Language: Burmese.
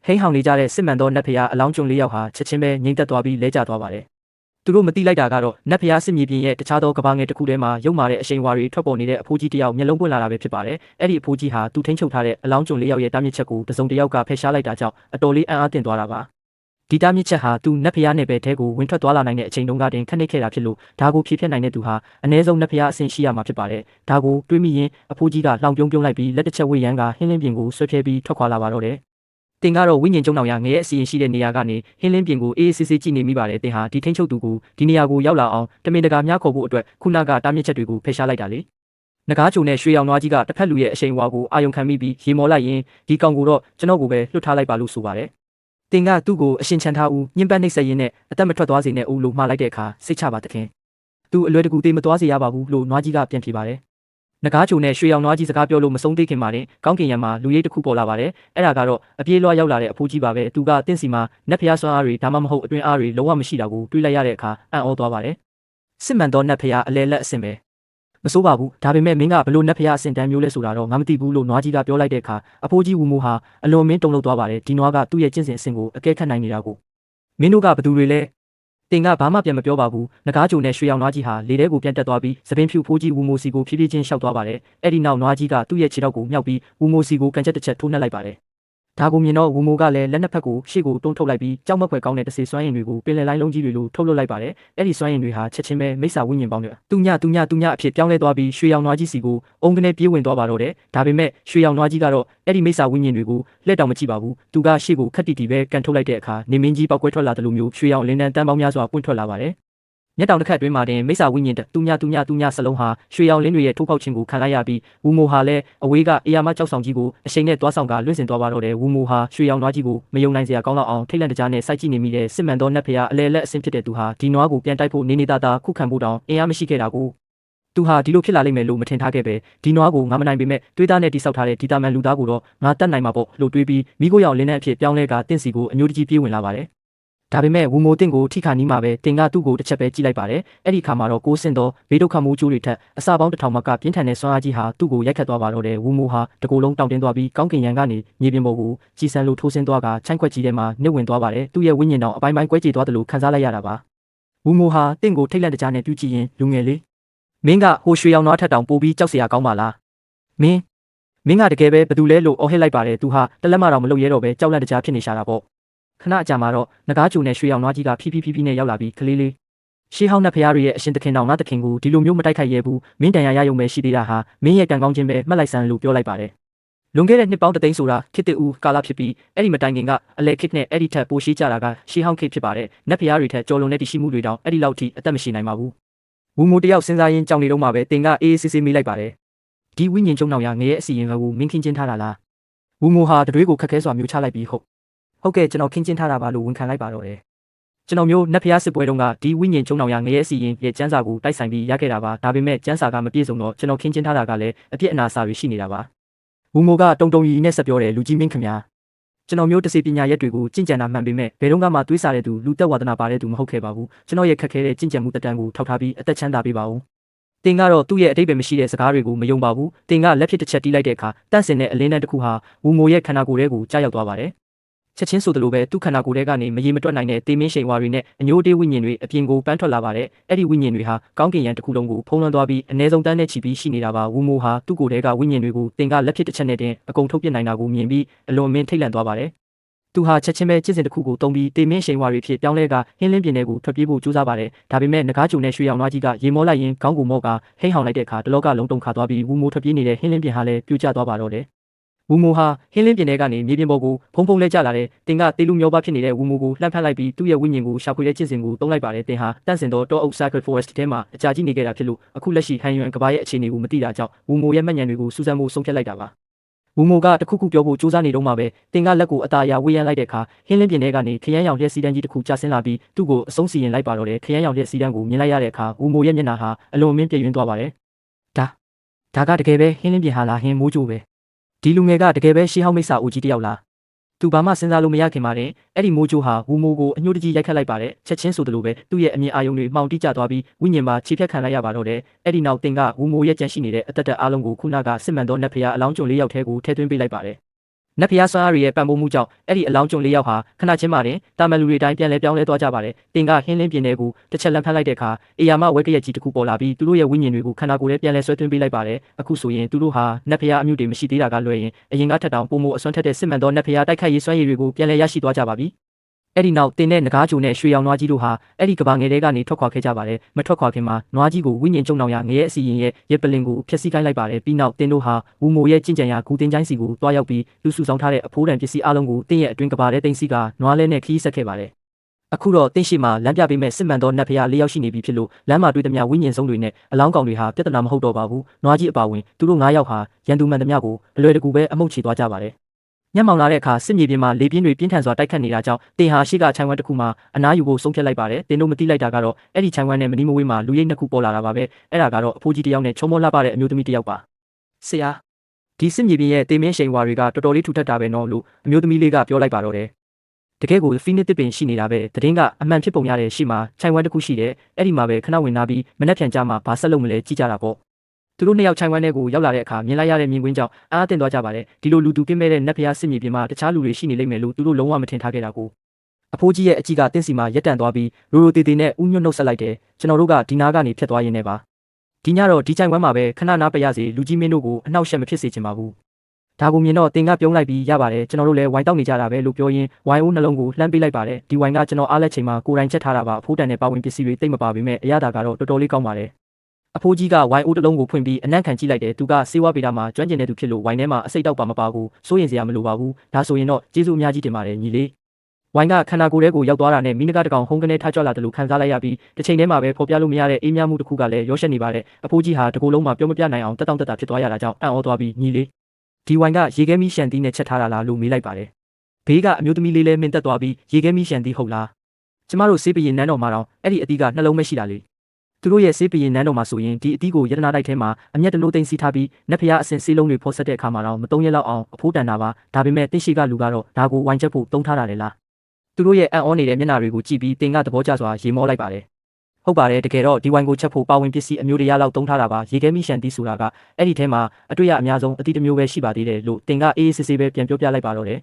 ဟိန်းဟောင်နေကြတဲ့စစ်မှန်သောနတ်ဖျားအလောင်းကျွန်း၄ယောက်ဟာချက်ချင်းပဲငြိမ်သက်သွားပြီးလဲကျသွားပါတယ်။သူတို့မသိလိုက်တာကတော့နတ်ဖျားစစ်မြေပြင်ရဲ့တခြားသောကဘာငယ်တစ်ခုထဲမှာရုပ်မာတဲ့အရှိန်အဝါတွေထွက်ပေါ်နေတဲ့အဖိုးကြီးတစ်ယောက်မျက်လုံးပွင့်လာတာပဲဖြစ်ပါတယ်။အဲ့ဒီအဖိုးကြီးဟာသူထိန်းချုပ်ထားတဲ့အလောင်းကျွန်း၄ယောက်ရဲ့တားမြစ်ချက်ကိုတစုံတစ်ယောက်ကဖယ်ရှားလိုက်တာကြောင့်အတော်လေးအံ့အားသင့်သွားတာပါ။ဒီတားမြစ်ချက်ဟာသူနတ်ဖျားနယ်ပယ်ထဲကိုဝင်ထွက်သွားလာနိုင်တဲ့အချိန်တုန်းကတင်ခက်နေခဲ့တာဖြစ်လို့ဒါကိုဖြည့်ဖြတ်နိုင်တဲ့သူဟာအ ਨੇ ဆုံးနတ်ဖျားအဆင့်ရှိရမှာဖြစ်ပါတယ်။ဒါကိုတွေးမိရင်အဖိုးကြီးကလှောင်ပြုံးလိုက်ပြီးလက်တစ်ချက်ဝေ့ရန်ကဟင်းလင်းပြင်ကိုဆွဲဖြဲပြီးထွက်ခွာလာပါတော့တယ်။တင်ကတော့ဝိညာဉ်ကျုံနောင်ရငရဲအစီရင်ရှိတဲ့နေရာကနေဟင်းလင်းပြင်ကိုအေးအေးဆေးဆေးကြည့်နေမိပါတယ်တင်ဟာဒီထိန်းချုပ်သူကိုဒီနေရာကိုရောက်လာအောင်တမင်တကာများခေါ်ဖို့အတွက်ခုနကတားမြစ်ချက်တွေကိုဖယ်ရှားလိုက်တာလေ။နဂါးချုံနဲ့ရွှေရောင်နွားကြီးကတစ်ဖက်လူရဲ့အရှိန်အဝါကိုအာယုံခံမိပြီးရေမော်လိုက်ရင်ဒီကောင်ကိုတော့ကျွန်တော်ကိုပဲလွတ်ထားလိုက်ပါလို့ဆိုပါတယ်။တင်ကသူ့ကိုအရှင်ချန်ထားဦးညှဉ်းပန်းနှိပ်စက်ရင်းနဲ့အသက်မထွက်သွားစေနဲ့ဦးလို့မှားလိုက်တဲ့အခါစိတ်ချပါတခင်။သူအလွယ်တကူသေးမသွားစေရပါဘူးလို့နွားကြီးကပြန်ဖြေပါတယ်။နဂါးချုံနဲ့ရွှေရောင်နွားကြီးစကားပြောလို့မဆုံးသေးခင်မှာတင်ကောင်းကင်ယံမှာလူရိပ်တစ်ခုပေါ်လာပါတယ်အဲ့ဒါကတော့အပြေးလွှားရောက်လာတဲ့အဖိုးကြီးပါပဲသူကတင့်စီမှာနတ်ဖျားစွမ်းအားတွေဒါမှမဟုတ်အတွင်းအားတွေလုံးဝမရှိတာကိုတွေးလိုက်ရတဲ့အခါအံ့ဩသွားပါတယ်စစ်မှန်သောနတ်ဖျားအလဲလက်အဆင့်ပဲမစိုးပါဘူးဒါပေမဲ့မင်းကဘလို့နတ်ဖျားအဆင့်တန်းမျိုးလဲဆိုတာတော့ငါမသိဘူးလို့နွားကြီးကပြောလိုက်တဲ့အခါအဖိုးကြီးဝူမိုးဟာအလွန်မင်းတုန်လှုပ်သွားပါတယ်ဒီနွားကသူ့ရဲ့ကျင့်စဉ်အဆင့်ကိုအကဲခတ်နိုင်နေတာကိုမင်းတို့ကဘသူတွေလဲတင်ကဘာမှပြန်မပြောပါဘူးနဂါးဂျိုနဲ့ရွှေရောင်နွားကြီးဟာလေထဲကိုပြန်တက်သွားပြီးသပင်ဖြူဖိုးကြီးဝူမိုစီကိုဖြည်းဖြည်းချင်းရှောက်သွားပါတယ်အဲ့ဒီနောက်နွားကြီးကသူ့ရဲ့ခြေထောက်ကိုမြှောက်ပြီးဝူမိုစီကိုကန်ချက်တစ်ချက်ထိုးနှက်လိုက်ပါတယ်ဒါကိုမြင်တော့ဝူမိုကလည်းလက်နှစ်ဖက်ကိုရှေ့ကိုတွန်းထုတ်လိုက်ပြီးကြောက်မက်ဖွယ်ကောင်းတဲ့တစေစွမ်းရည်တွေကိုပင်လယ်လိုင်းလုံးကြီးတွေလိုထုတ်လွှတ်လိုက်ပါတယ်အဲ့ဒီစွမ်းရည်တွေဟာချက်ချင်းပဲမိစ္ဆာဝိညာဉ်ပေါင်းတွေသူညအဖြစ်ပြောင်းလဲသွားပြီးရွှေရောင်နွားကြီးစီကိုအုံကနေပြေးဝင်သွားပါတော့တယ်ဒါပေမဲ့ရွှေရောင်နွားကြီးကတော့အဲ့ဒီမိစ္ဆာဝိညာဉ်တွေကိုလက်တောင်မကြည့်ပါဘူးသူကရှေ့ကိုခက်တီတီပဲကန်ထုတ်လိုက်တဲ့အခါနေမင်းကြီးပောက်ကွဲထွက်လာတယ်လို့မျိုးရွှေရောင်လင်းတန်းတန်းပေါင်းများစွာပွင့်ထွက်လာပါတယ်မျက်တောင်တစ်ခတ်တွင်းမှာတင်မိစ္ဆာဝိညာဉ်တူညစလုံးဟာရွှေရောင်လင်းတွေရဲ့ထိုးပေါက်ခြင်းကိုခံလိုက်ရပြီးဝူမိုဟာလည်းအဝေးကအေယာမကြောက်ဆောင်ကြီးကိုအရှိန်နဲ့တွားဆောင်ကလွင့်စင်သွားပါတော့တယ်ဝူမိုဟာရွှေရောင်နွားကြီးကိုမယုံနိုင်စရာကောင်းတော့အောင်ထိတ်လန့်တကြားနဲ့စိုက်ကြည့်နေမိတဲ့စစ်မှန်သောနတ်ဖျားအလဲလက်အဆင့်ဖြစ်တဲ့သူဟာဒီနွားကိုပြန်တိုက်ဖို့နေနေသားခုခံဖို့တောင်အင်အားမရှိခဲ့တာကိုသူဟာဒီလိုဖြစ်လာလိမ့်မယ်လို့မထင်ထားခဲ့ပဲဒီနွားကိုငါမနိုင်ပေမဲ့တွေးသားနဲ့တိဆောက်ထားတဲ့ဒီတာမန်လူသားကိုတော့ငါတတ်နိုင်မှာပေါ့လို့တွေးပြီးမိခိုးရောင်လင်းတဲ့အဖြစ်ပြောင်းလဲကတင့်စီကိုအညိုတကြီးပြေးဝင်လာပါတယ်ဒါပေမဲ့ဝူမိုတင့်ကိုထိခါနီးမှာပဲတင်ကသူ့ကိုတစ်ချက်ပဲကြည့်လိုက်ပါတယ်အဲ့ဒီခါမှာတော့ကိုးစင်သောဘေးဒုက္ခမိုးကျိုးတွေထက်အစာပေါင်းတစ်ထောင်မကပြင်းထန်တဲ့ဆွမ်းအားကြီးဟာသူ့ကိုရိုက်ခတ်သွားပါတော့တယ်ဝူမိုဟာတကိုယ်လုံးတောင့်တင်းသွားပြီးကောင်းကင်ယံကနေမြေပြင်ပေါ်ကိုကြီးစံလိုထိုးဆင်းသွားကချိုင်းခွက်ကြီးထဲမှာနှိမ့်ဝင်သွားပါတယ်သူ့ရဲ့ဝိညာဉ်တော်အပိုင်းပိုင်းကွဲကြေသွားတယ်လို့ခံစားလိုက်ရတာပါဝူမိုဟာတင့်ကိုထိတ်လန့်တကြားနဲ့ပြုကြည့်ရင်လူငယ်လေးမင်းကဟိုရွှေရောင်နွားထက်တောင်ပိုပြီးကြောက်စရာကောင်းပါလားမင်းကတကယ်ပဲဘသူလဲလို့အော်ဟစ်လိုက်ပါတယ်သူဟာတလက်မတော်မလုပ်ရဲတော့ပဲကြောက်လန့်တကြားဖြစ်နေရှာတာပေါ့ခဏအကြာမှာတော့နဂါးဂျိုနဲ့ရွှေရောင်နွားကြီးကဖြည်းဖြည်းနဲ့ရောက်လာပြီးကလေးလေးရှေးဟောင်းနတ်ဖျားတွေရဲ့အရှင်သခင်တော်ငါသခင်ကိုဒီလိုမျိုးမတိုက်ခိုက်ရဲဘူးမင်းတန်ရာရယုံပဲရှိသေးတာဟာမင်းရဲ့ကံကောင်းခြင်းပဲမှတ်လိုက်စမ်းလို့ပြောလိုက်ပါတယ်လွန်ခဲ့တဲ့နှစ်ပေါင်း3သိန်းဆိုတာခေတ်တူကာလဖြစ်ပြီးအဲ့ဒီမတိုင်ခင်ကအလဲခေတ်နဲ့အဲ့ဒီထက်ပိုရှိကြတာကရှေးဟောင်းခေတ်ဖြစ်ပါတယ်နတ်ဖျားတွေထက်ကြော်လွန်တဲ့တရှိမှုတွေတောင်အဲ့ဒီလောက်ထိအသက်မရှိနိုင်ပါဘူးဝူမိုတယောက်စဉ်းစားရင်းကြောင်နေတော့မှပဲတင်ကအေးဆေးဆေးမေးလိုက်ပါတယ်ဒီဝိညာဉ်ကျုံနောင်ရငရဲအစီရင်ကိုမင်းခင်းချင်းထားတာလားဝူမိုဟာတတွေးကိုခက်ခဲစွာမျိုးချလိုက်ပြီးဟုတ်ကဲ့ကျွန်တော်ခင်းချင်းထားတာပါလို့ဝန်ခံလိုက်ပါတော့တယ်ကျွန်တော်မျိုးနတ်ဖျားစစ်ပွဲတုန်းကဒီဝိညာဉ်ကျုံနောင်ရငရဲအစီရင်ရဲ့ကျန်းစာကိုတိုက်ဆိုင်ပြီးရခဲ့တာပါဒါပေမဲ့ကျန်းစာကမပြည့်စုံတော့ကျွန်တော်ခင်းချင်းထားတာကလည်းအပြစ်အနာစာတွေရှိနေတာပါဝူမိုကတုံရီနဲ့ဆက်ပြောတယ်လူကြီးမင်းခင်ဗျာကျွန်တော်မျိုးတစေပညာရက်တွေကိုကျင့်ကြံတာမှန်ပေမဲ့ဘယ်တော့မှတွေးစားတဲ့သူလူသက်ဝါဒနာပါတဲ့သူမဟုတ်ခဲ့ပါဘူးကျွန်တော်ရဲ့ခက်ခဲတဲ့ကျင့်ကြံမှုတက်တန်းကိုထောက်ထားပြီးအသက်ချမ်းသာပေးပါဦးတင်ကတော့သူ့ရဲ့အတိတ်ပဲမရှိတဲ့စကားတွေကိုမယုံပါဘူးတင်ကလက်ဖြစ်တစ်ချက်တီးလိုက်တဲ့အခါတန့်စင်တဲ့အလင်းတန်းတစ်ခုဟာဝူမိုရဲ့ခန္ဓာကိုယ်ထဲကိုကြားရောက်သွားပါတယ်ချက်ချင်းဆိုသလိုပဲသူ့ခန္ဓာကိုယ်ထဲကနေမရေမတွက်နိုင်တဲ့တေမင်းရှိန်ဝါတွေနဲ့အညိုးတေးဝိညာဉ်တွေအပြင်ကိုပန်းထွက်လာပါတယ်အဲ့ဒီဝိညာဉ်တွေဟာကောင်းကင်ယံတစ်ခုလုံးကိုဖုံးလွှမ်းသွားပြီးအ ਨੇ ဆုံးတန်းနဲ့ချီပြီးရှိနေတာပါဝူမိုဟာသူ့ကိုယ်ထဲကဝိညာဉ်တွေကိုတင်ကလက်ဖြစ်တစ်ချက်နဲ့တင်အကုန်ထုတ်ပြစ်နိုင်တာကိုမြင်ပြီးအလွန်မင်းထိတ်လန့်သွားပါတယ်သူဟာချက်ချင်းပဲကျင့်စဉ်တစ်ခုကိုတုံးပြီးတေမင်းရှိန်ဝါတွေဖြစ်ပြောင်းလဲကဟင်းလင်းပြင်းတွေကိုထွက်ပြေးဖို့ကြိုးစားပါတယ်ဒါပေမဲ့နဂါးဂျုံနဲ့ရွှေရောင်နွားကြီးကရေမောလိုက်ရင်ခေါင်းကိုမော့ကဟိန်းဟောင်လိုက်တဲ့အခါတလောကလုံးတုံခါသွားပြီးဝူမိုထွက်ပြေးနေတဲ့ဟင်းလင်းပြင်းဟာလည်းပြိုကျသွားပါတော့တယ်ဝူမိုဟာဟင်းလင်းပြင်ထဲကနေမြေပြင်ပေါ်ကိုဖုံလဲကျလာတဲ့တင်ကတေလူမျိုးပါဖြစ်နေတဲ့ဝူမိုကိုလှမ်းဖက်လိုက်ပြီးသူ့ရဲ့ဝိညာဉ်ကိုရှာဖွေတဲ့ကျင့်စဉ်ကိုတုံးလိုက်ပါတယ်တင်ဟာတန့်စင်သောတောအုပ် Sacred Forest ထဲမှာအကြာကြီးနေခဲ့တာဖြစ်လို့အခုလက်ရှိဟန်ယွမ်ကဘာရဲ့အခြေအနေကိုမသိတာကြောင့်ဝူမိုရဲ့မှတ်ဉာဏ်တွေကိုစူးစမ်းဖို့ဆုံးဖြတ်လိုက်တာပါဝူမိုကတခုခုပြောဖို့စူးစမ်းနေတော့မှပဲတင်ကလက်ကိုအသာအရာဝေးရမ်းလိုက်တဲ့အခါဟင်းလင်းပြင်ထဲကနေခရမ်းရောင်လျက်စီးတန်းကြီးတစ်ခုကျဆင်းလာပြီးသူ့ကိုအဆုံးစီရင်လိုက်ပါတော့တယ်ခရမ်းရောင်လျက်စီးတန်းကိုမြင်လိုက်ရတဲ့အခါဝူမိုရဲ့မျက်နှာဟာအလွန်မင်းပြည့်ယွင်းသွားပါတယ်ဒါကတကယ်ပဲဟင်းလင်းပြင်ဟာလားဟင်းမိုးကြိုးပဲဒီလူငယ်ကတကယ်ပဲရှေးဟောင်းမိစ္ဆာအိုကြီးတယောက်လားသူဘာမှစဉ်းစားလို့မရခင်မှာတင်အဲ့ဒီမိုးကြိုးဟာဝူမိုကိုအညှိုးတကြီးရိုက်ခတ်လိုက်ပါတယ်ချက်ချင်းဆိုသလိုပဲသူ့ရဲ့အမြင်အာရုံတွေမှောင်တိကျသွားပြီးဝိညာဉ်မှာခြေဖြတ်ခံလိုက်ရပါတော့တယ်အဲ့ဒီနောက်တင်ကဝူမိုရဲ့ကြံရှိနေတဲ့အသက်အားလုံးကိုခုနကစစ်မှန်သောနတ်ဖျားအလောင်းကျွန်း၄ယောက်ထဲကိုထည့်သွင်းပေးလိုက်ပါတယ် နတ်ဖျားဆွမ်းအားတွေရဲ့ပံ့ပိုးမှုကြောင့်အဲ့ဒီအလောင်းကျုံ၄ယောက်ဟာခဏချင်းမှတင်တာမန်လူတွေတိုင်းပြန်လဲပြောင်းလဲသွားကြပါတယ်။တင်ကဟင်းလင်းပြင်းတွေကိုတစ်ချက်လမ်းဖက်လိုက်တဲ့အခါအေယာမဝဲကရက်ကြီးတစ်ခုပေါ်လာပြီးသူတို့ရဲ့ဝိညာဉ်တွေကိုခန္ဓာကိုယ်ထဲပြန်လဲဆွဲသွင်းပေးလိုက်ပါတယ်။အခုဆိုရင်သူတို့ဟာနတ်ဖျားအမျိုးတွေမရှိသေးတာကလွယ်ရင်အရင်ကထက်တောင်ပုံမအစွမ်းထက်တဲ့စစ်မှန်သောနတ်ဖျားတိုက်ခိုက်ရေးစွမ်းရည်တွေကိုပြန်လဲရရှိသွားကြပါပြီ။အဲ့ဒီနောက်တင်တဲ့ငကားချိုနဲ့ရွှေရောင်နွားကြီးတို့ဟာအဲ့ဒီကဘာငယ်တွေကနေထွက်ခွာခဲ့ကြပါတယ်။မထွက်ခွာခင်မှာနွားကြီးကိုဝိညာဉ်ကျုံနောင်ရငရဲအစီရင်ရဲ့ရပလင်ကိုဖျက်ဆီးခိုင်းလိုက်ပါတယ်။ပြီးနောက်တင်တို့ဟာဝူမိုရဲ့ကျင့်ကြံရာဂူတင်ချိုင်းစီကိုတွားရောက်ပြီးလူစုဆောင်ထားတဲ့အဖိုးတန်ပစ္စည်းအလုံးကိုတင်ရဲ့အတွင်းကဘာထဲတင်စီကနွားလဲနဲ့ခီးဆက်ခဲ့ပါတယ်။အခုတော့တင်ရှိမှာလမ်းပြပေးမဲ့စစ်မှန်သောနတ်ဖျား၄ယောက်ရှိနေပြီဖြစ်လို့လမ်းမှာတွေ့သမျှဝိညာဉ်ဆုံးတွေနဲ့အလောင်းကောင်တွေဟာပြဿနာမဟုတ်တော့ပါဘူး။နွားကြီးအပါဝင်သူတို့၅ယောက်ဟာရန်သူမှန်သမျှကိုအလွယ်တကူပဲအမှုန့်ချသွားကြပါတယ်။ညမောင်လာတဲ့အခါစစ်မြေပြင်မှာလေပြင်းတွေပြင်းထန်စွာတိုက်ခတ်နေတာကြောင့်တင်ဟာရှေ့ကခြံဝန်းတစ်ခုမှာအနားယူဖို့ဆုံးဖြတ်လိုက်ပါတယ်။တင်တို့မသိလိုက်တာကတော့အဲ့ဒီခြံဝန်းနဲ့မနီးမဝေးမှာလူရိတ်နှစ်ခုပေါ်လာတာပါပဲ။အဲ့ဒါကတော့အဖိုးကြီးတစ်ယောက်နဲ့ချုံမောလှပတဲ့အမျိုးသမီးတစ်ယောက်ပါ။ဆရာဒီစစ်မြေပြင်ရဲ့တေမင်းရှိန်ဝါတွေကတော်တော်လေးထူထပ်တာပဲနော်လို့အမျိုးသမီးလေးကပြောလိုက်ပါတော့တယ်။တကယ်ကိုဖီနစ်တစ်ပင်ရှိနေတာပဲ။တည်င်းကအမှန်ဖြစ်ပုံရတဲ့ရှေ့မှာခြံဝန်းတစ်ခုရှိတယ်။အဲ့ဒီမှာပဲခဏဝင်လာပြီးမနှက်ဖြန်ကြမှာဘာဆက်လုပ်မလဲကြည့်ကြတာပေါ့။သူတို့နှစ်ယောက်ခြံဝန်းထဲကိုရောက်လာတဲ့အခါမြင်လိုက်ရတဲ့မြင်ကွင်းကြောင့်အားအသင့်သွားကြပါတယ်ဒီလိုလူသူကင်းမဲ့တဲ့နတ်ဖျားစစ်မြေပြင်မှာတခြားလူတွေရှိနေလိမ့်မယ်လို့သူတို့လုံးဝမထင်ထားခဲ့တာကိုအဖိုးကြီးရဲ့အကြီးကတင်းစီမှာရက်တန့်သွားပြီးရိုရိုတေတေနဲ့ဥညွတ်နှုတ်ဆက်လိုက်တယ်ကျွန်တော်တို့ကဒီနားကနေဖြတ်သွားရင်းနဲ့ပါဒီညတော့ဒီခြံဝန်းမှာပဲခဏနားပရစီလူကြီးမင်းတို့ကိုအနှောက်အယှက်မဖြစ်စေချင်ပါဘူးဒါကိုမြင်တော့တင်ကပြုံးလိုက်ပြီးရပါတယ်ကျွန်တော်တို့လည်းဝိုင်းတောက်နေကြတာပဲလို့ပြောရင်းဝိုင်းအိုးနှလုံးကိုလှမ်းပေးလိုက်ပါတယ်ဒီဝိုင်းကကျွန်တော်အားလက်ချိန်မှာကိုယ်တိုင်ချက်ထားတာပါအဖိုးတန်နဲ့ပါဝင်ပစ္စည်းတွေတိတ်မပါပေမဲ့အရသာကတော့တော်တော်လေးကောင်းပါတယ်အဖိုးကြီးကဝိုင်းအိုးတစ်လုံးကိုဖွင့်ပြီးအနံ့ခံကြည့်လိုက်တယ်သူကစေဝါပေတာမှာကျွမ်းကျင်တဲ့သူဖြစ်လို့ဝိုင်းထဲမှာအစိတ်တောက်ပါမပါဘူးစိုးရင်စရာမလိုပါဘူးဒါဆိုရင်တော့ကျေးဇူးအများကြီးတင်ပါတယ်ညီလေးဝိုင်းကခန္ဓာကိုယ်ထဲကိုရောက်သွားတာနဲ့မိနကတကောင်ဟုံးကနေထကြွလာတယ်လို့ခံစားလိုက်ရပြီးတစ်ချိန်တည်းမှာပဲဖော်ပြလို့မရတဲ့အေးမြမှုတစ်ခုကလည်းရောရှက်နေပါတယ်အဖိုးကြီးဟာတကူလုံးမှာပြောမပြနိုင်အောင်တက်တောင့်တက်တာဖြစ်သွားရတာကြောင့်အံ့ဩသွားပြီးညီလေးဒီဝိုင်းကရေခဲမီးရှန်တီးနဲ့ချက်ထားတာလားလို့မေးလိုက်ပါတယ်ဘေးကအမျိုးသမီးလေးလည်းမင်းတက်သွားပြီးရေခဲမီးရှန်တီးဟုတ်လားကျမတို့စေးပရင်နန်းတော်မှာတော့အဲ့ဒီအတီးကနှလုံးမရှိတာလေသူတို့ရဲ့စေးပရင်နန်းတော်မှာဆိုရင်ဒီအတီးကိုရတနာတိုက်ထဲမှာအမျက်တလို့တင်စီထားပြီးနတ်ဖျားအစင်စေးလုံးတွေဖော်ဆက်တဲ့အခါမှာတော့မတုံးရက်လောက်အောင်အဖိုးတန်တာပါဒါပေမဲ့တင်းရှိကလူကတော့ဒါကိုဝိုင်းချက်ဖို့တုံးထားတာလေလားသူတို့ရဲ့အံ့ဩနေတဲ့မျက်နှာတွေကိုကြည့်ပြီးတင်ကသဘောကျစွာရေမောလိုက်ပါတယ်ဟုတ်ပါတယ်တကယ်တော့ဒီဝိုင်းကိုချက်ဖို့ပါဝင်ပစ္စည်းအမျိုးတရလောက်တုံးထားတာပါရေခဲမီးရှန်တီးဆိုတာကအဲ့ဒီထဲမှာအတွေ့ရအများဆုံးအတီးတစ်မျိုးပဲရှိပါသေးတယ်လို့တင်ကအေးအေးဆေးဆေးပဲပြန်ပြောပြလိုက်ပါတော့တယ်